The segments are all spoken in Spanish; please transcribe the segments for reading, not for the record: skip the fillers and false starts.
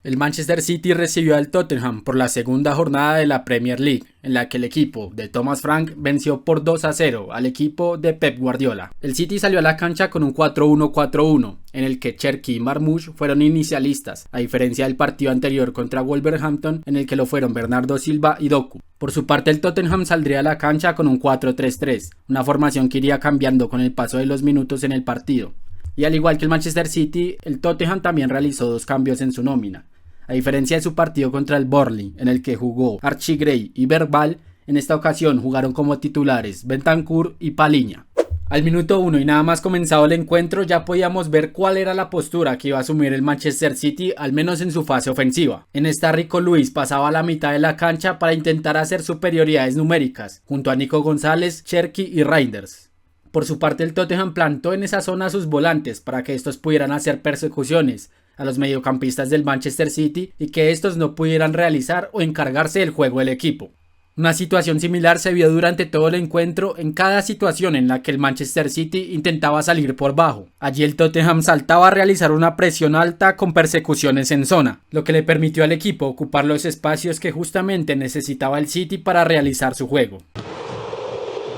El Manchester City recibió al Tottenham por la segunda jornada de la Premier League, en la que el equipo de Thomas Frank venció por 2-0 al equipo de Pep Guardiola. El City salió a la cancha con un 4-1-4-1, en el que Cherki y Marmoush fueron inicialistas, a diferencia del partido anterior contra Wolverhampton, en el que lo fueron Bernardo Silva y Doku. Por su parte, el Tottenham saldría a la cancha con un 4-3-3, una formación que iría cambiando con el paso de los minutos en el partido. Y al igual que el Manchester City, el Tottenham también realizó dos cambios en su nómina. A diferencia de su partido contra el Burnley, en el que jugó Archie Gray y Verbal, en esta ocasión jugaron como titulares Bentancur y Palhinha. Al minuto 1 y nada más comenzado el encuentro ya podíamos ver cuál era la postura que iba a asumir el Manchester City, al menos en su fase ofensiva. En esta Rico Lewis pasaba a la mitad de la cancha para intentar hacer superioridades numéricas, junto a Nico González, Cherki y Reinders. Por su parte, el Tottenham plantó en esa zona a sus volantes para que estos pudieran hacer persecuciones a los mediocampistas del Manchester City y que estos no pudieran realizar o encargarse del juego del equipo. Una situación similar se vio durante todo el encuentro en cada situación en la que el Manchester City intentaba salir por bajo. Allí el Tottenham saltaba a realizar una presión alta con persecuciones en zona, lo que le permitió al equipo ocupar los espacios que justamente necesitaba el City para realizar su juego.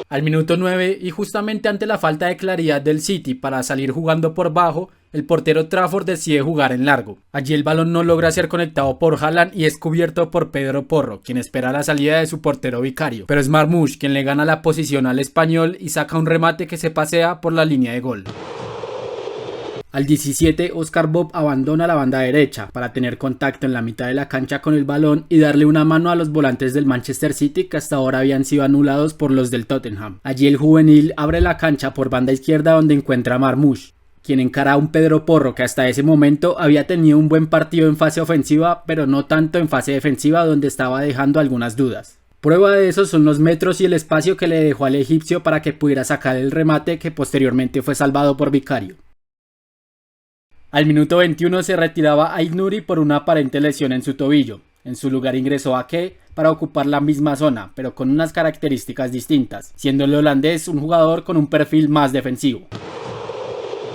Al minuto 9 y justamente ante la falta de claridad del City para salir jugando por bajo, el portero Trafford decide jugar en largo. Allí el balón no logra ser conectado por Haaland y es cubierto por Pedro Porro, quien espera la salida de su portero vicario. Pero es Marmoush quien le gana la posición al español y saca un remate que se pasea por la línea de gol. Al 17, Oscar Bob abandona la banda derecha para tener contacto en la mitad de la cancha con el balón y darle una mano a los volantes del Manchester City que hasta ahora habían sido anulados por los del Tottenham. Allí el juvenil abre la cancha por banda izquierda donde encuentra a Marmoush, quien encara a un Pedro Porro que hasta ese momento había tenido un buen partido en fase ofensiva, pero no tanto en fase defensiva donde estaba dejando algunas dudas. Prueba de eso son los metros y el espacio que le dejó al egipcio para que pudiera sacar el remate que posteriormente fue salvado por Vicario. Al minuto 21 se retiraba Aït-Nouri por una aparente lesión en su tobillo. En su lugar ingresó Ake para ocupar la misma zona, pero con unas características distintas, siendo el holandés un jugador con un perfil más defensivo.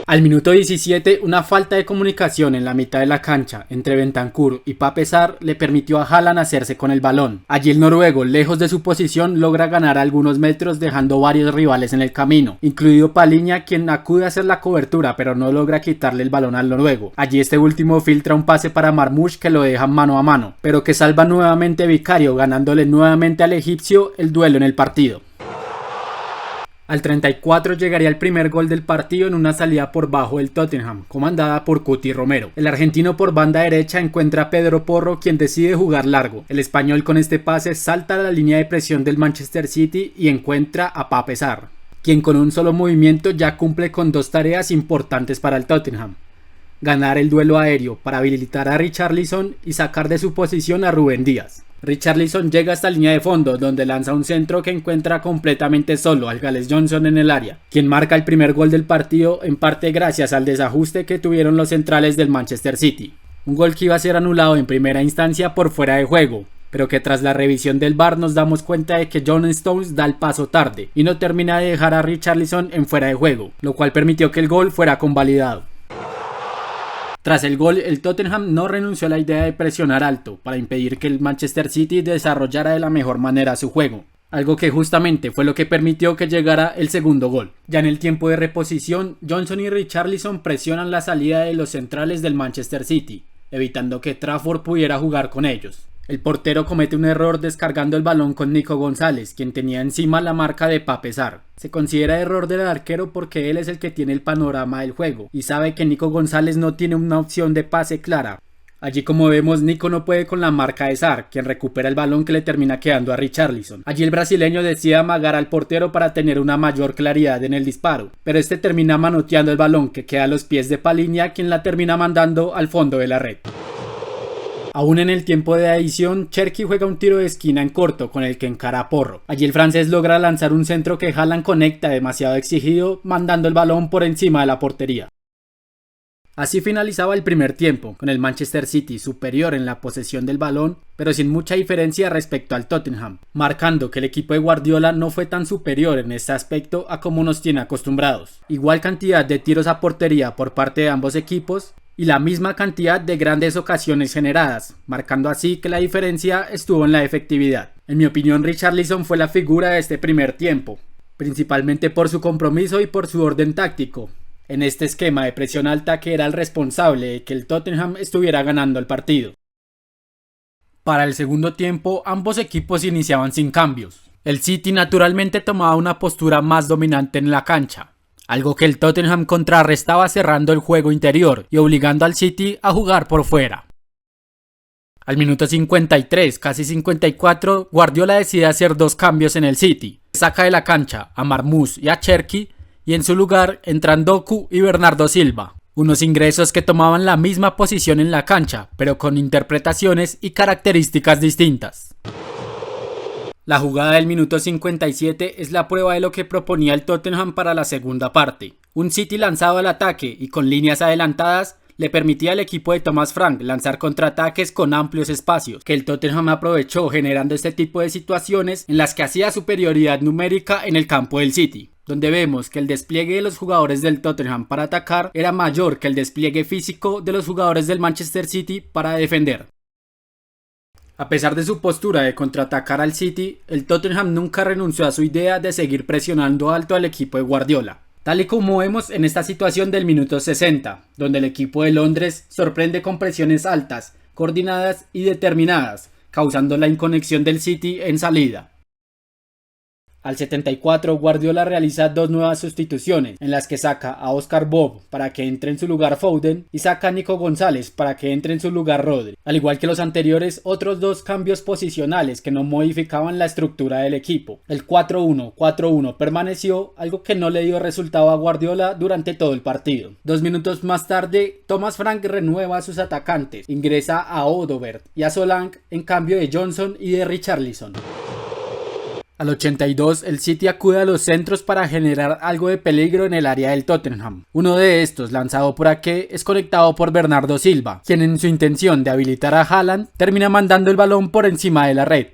Al minuto 17, una falta de comunicación en la mitad de la cancha entre Bentancur y Pape Sarr le permitió a Haaland hacerse con el balón. Allí el noruego, lejos de su posición, logra ganar algunos metros dejando varios rivales en el camino, incluido Palhinha, quien acude a hacer la cobertura pero no logra quitarle el balón al noruego. Allí este último filtra un pase para Marmoush que lo deja mano a mano, pero que salva nuevamente Vicario, ganándole nuevamente al egipcio el duelo en el partido. Al 34 llegaría el primer gol del partido en una salida por bajo del Tottenham, comandada por Cuti Romero. El argentino por banda derecha encuentra a Pedro Porro, quien decide jugar largo. El español con este pase salta a la línea de presión del Manchester City y encuentra a Pape Sarr, quien con un solo movimiento ya cumple con dos tareas importantes para el Tottenham: ganar el duelo aéreo para habilitar a Richarlison y sacar de su posición a Rúben Díaz. Richarlison llega hasta línea de fondo donde lanza un centro que encuentra completamente solo al Gales Johnson en el área, quien marca el primer gol del partido en parte gracias al desajuste que tuvieron los centrales del Manchester City. Un gol que iba a ser anulado en primera instancia por fuera de juego, pero que tras la revisión del VAR nos damos cuenta de que John Stones da el paso tarde y no termina de dejar a Richarlison en fuera de juego, lo cual permitió que el gol fuera convalidado. Tras el gol, el Tottenham no renunció a la idea de presionar alto para impedir que el Manchester City desarrollara de la mejor manera su juego, algo que justamente fue lo que permitió que llegara el segundo gol. Ya en el tiempo de reposición, Johnson y Richarlison presionan la salida de los centrales del Manchester City, evitando que Trafford pudiera jugar con ellos. El portero comete un error descargando el balón con Nico González, quien tenía encima la marca de Pape Sarr. Se considera error del arquero porque él es el que tiene el panorama del juego y sabe que Nico González no tiene una opción de pase clara. Allí, como vemos, Nico no puede con la marca de Sarr, quien recupera el balón que le termina quedando a Richarlison. Allí el brasileño decide amagar al portero para tener una mayor claridad en el disparo, pero este termina manoteando el balón que queda a los pies de Palhinha, quien la termina mandando al fondo de la red. Aún en el tiempo de adición, Cherki juega un tiro de esquina en corto con el que encara a Porro. Allí el francés logra lanzar un centro que Haaland conecta demasiado exigido, mandando el balón por encima de la portería. Así finalizaba el primer tiempo, con el Manchester City superior en la posesión del balón, pero sin mucha diferencia respecto al Tottenham, marcando que el equipo de Guardiola no fue tan superior en este aspecto a como nos tiene acostumbrados. Igual cantidad de tiros a portería por parte de ambos equipos, y la misma cantidad de grandes ocasiones generadas, marcando así que la diferencia estuvo en la efectividad. En mi opinión, Richarlison fue la figura de este primer tiempo, principalmente por su compromiso y por su orden táctico, en este esquema de presión alta que era el responsable de que el Tottenham estuviera ganando el partido. Para el segundo tiempo, ambos equipos iniciaban sin cambios. El City naturalmente tomaba una postura más dominante en la cancha, algo que el Tottenham contrarrestaba cerrando el juego interior y obligando al City a jugar por fuera. Al minuto 53, casi 54, Guardiola decide hacer dos cambios en el City. Saca de la cancha a Marmoush y a Cherki y en su lugar entran Doku y Bernardo Silva. Unos ingresos que tomaban la misma posición en la cancha, pero con interpretaciones y características distintas. La jugada del minuto 57 es la prueba de lo que proponía el Tottenham para la segunda parte. Un City lanzado al ataque y con líneas adelantadas le permitía al equipo de Thomas Frank lanzar contraataques con amplios espacios, que el Tottenham aprovechó generando este tipo de situaciones en las que hacía superioridad numérica en el campo del City, donde vemos que el despliegue de los jugadores del Tottenham para atacar era mayor que el despliegue físico de los jugadores del Manchester City para defender. A pesar de su postura de contraatacar al City, el Tottenham nunca renunció a su idea de seguir presionando alto al equipo de Guardiola, tal y como vemos en esta situación del minuto 60, donde el equipo de Londres sorprende con presiones altas, coordinadas y determinadas, causando la inconexión del City en salida. Al 74, Guardiola realiza dos nuevas sustituciones, en las que saca a Oscar Bob para que entre en su lugar Foden y saca a Nico González para que entre en su lugar Rodri. Al igual que los anteriores, otros dos cambios posicionales que no modificaban la estructura del equipo. El 4-1-4-1 permaneció, algo que no le dio resultado a Guardiola durante todo el partido. 2 minutos más tarde, Thomas Frank renueva a sus atacantes, ingresa a Odobert y a Solanke en cambio de Johnson y de Richarlison. Al 82, el City acude a los centros para generar algo de peligro en el área del Tottenham. Uno de estos, lanzado por Ake, es conectado por Bernardo Silva, quien en su intención de habilitar a Haaland, termina mandando el balón por encima de la red.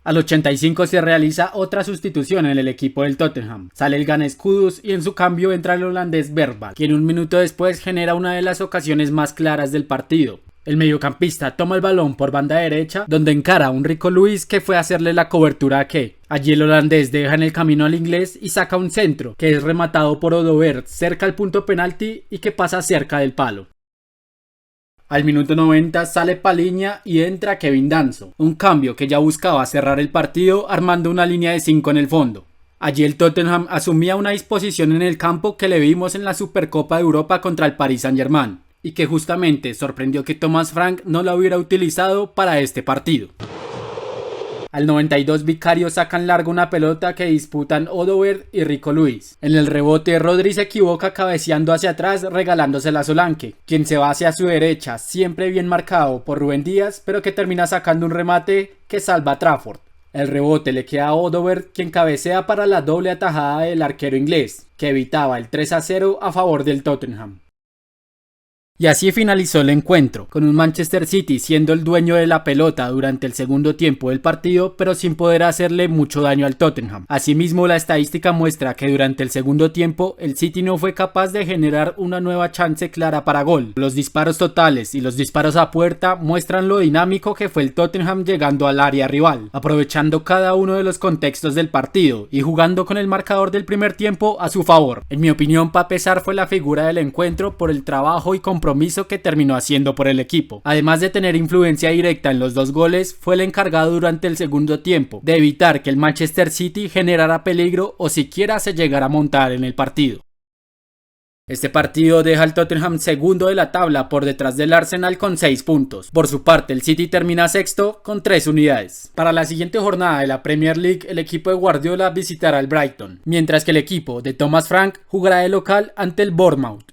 Al 85 se realiza otra sustitución en el equipo del Tottenham. Sale el ganés Kudus y en su cambio entra el holandés Bergwijn, quien un minuto después genera una de las ocasiones más claras del partido. El mediocampista toma el balón por banda derecha, donde encara a un Rico Lewis que fue a hacerle la cobertura a Ake. Allí el holandés deja en el camino al inglés y saca un centro, que es rematado por Odobert cerca al punto penalti y que pasa cerca del palo. Al minuto 90 sale Palhinha y entra Kevin Danso, un cambio que ya buscaba cerrar el partido armando una línea de 5 en el fondo. Allí el Tottenham asumía una disposición en el campo que le vimos en la Supercopa de Europa contra el Paris Saint-Germain, y que justamente sorprendió que Thomas Frank no la hubiera utilizado para este partido. Al 92 Vicario sacan largo una pelota que disputan Odobert y Rico Lewis. En el rebote Rodri se equivoca cabeceando hacia atrás regalándosela a Solanke, quien se va hacia su derecha, siempre bien marcado por Rúben Díaz, pero que termina sacando un remate que salva a Trafford. El rebote le queda a Odobert, quien cabecea para la doble atajada del arquero inglés, que evitaba el 3-0 a favor del Tottenham. Y así finalizó el encuentro, con un Manchester City siendo el dueño de la pelota durante el segundo tiempo del partido, pero sin poder hacerle mucho daño al Tottenham. Asimismo, la estadística muestra que durante el segundo tiempo, el City no fue capaz de generar una nueva chance clara para gol. Los disparos totales y los disparos a puerta muestran lo dinámico que fue el Tottenham llegando al área rival, aprovechando cada uno de los contextos del partido y jugando con el marcador del primer tiempo a su favor. En mi opinión, Pape Sarr fue la figura del encuentro por el trabajo y compromiso que terminó haciendo por el equipo. Además de tener influencia directa en los dos goles, fue el encargado durante el segundo tiempo de evitar que el Manchester City generara peligro o siquiera se llegara a montar en el partido. Este partido deja al Tottenham segundo de la tabla por detrás del Arsenal con 6 puntos. Por su parte, el City termina sexto con 3 unidades. Para la siguiente jornada de la Premier League, el equipo de Guardiola visitará al Brighton, mientras que el equipo de Thomas Frank jugará de local ante el Bournemouth.